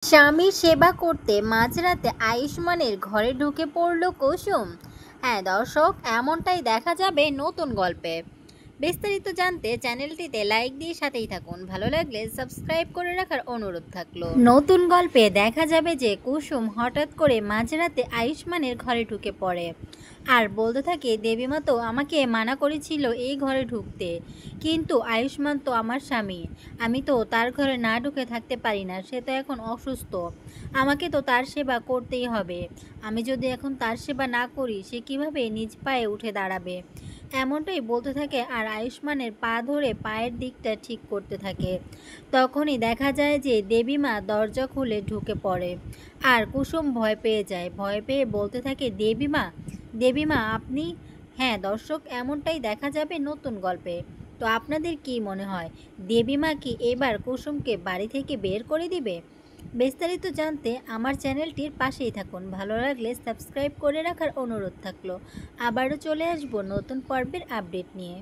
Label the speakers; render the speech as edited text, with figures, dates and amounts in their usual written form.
Speaker 1: স্বামীর সেবা করতে মাঝরাতে আয়ুষ্মানের ঘরে ঢুকে পড়ল কুসুম। হ্যাঁ দর্শক, এমনটাই দেখা যাবে নতুন গল্পে। বিস্তারিত জানতে চ্যানেলটিতে লাইক দিয়ে সাথেই থাকুন, ভালো লাগলে সাবস্ক্রাইব করে রাখার অনুরোধ থাকলো। নতুন গল্পে দেখা যাবে যে কুসুম হঠাৎ করে মাঝরাতে আয়ুষ্মানের ঘরে ঢুকে পড়ে আর বলতে থাকে, দেবীমা তো আমাকে মানা করেছিল এই ঘরে ঢুকতে, কিন্তু আয়ুষ্মান তো আমার স্বামী, আমি তো তার ঘরে না ঢুকে থাকতে পারি না। সে তো এখন অসুস্থ, আমাকে তো তার সেবা করতেই হবে। আমি যদি এখন তার সেবা না করি, সে কিভাবে নিজ পায়ে উঠে দাঁড়াবে। এমনটাই বলতে থাকে আর আয়ুষ্মানের পা ধরে পায়ের দিকটা ঠিক করতে থাকে। তখনই দেখা যায় যে দেবীমা দরজা খুলে ঢুকে পড়ে আর কুসুম ভয় পেয়ে যায়। ভয় পেয়ে বলতে থাকে, দেবীমা, দেবীমা আপনি। হ্যাঁ দর্শক, এমনটাই দেখা যাবে নতুন গল্পে। তো আপনাদের কি মনে হয়, দেবীমা কি এবার কুসুমকে বাড়ি থেকে বের করে দিবে? বিস্তারিত জানতে আমার চ্যানেলটির পাশেই থাকুন, ভালো লাগলে সাবস্ক্রাইব করে রাখার অনুরোধ থাকলো। আবারও চলে আসবো নতুন পর্বের আপডেট নিয়ে।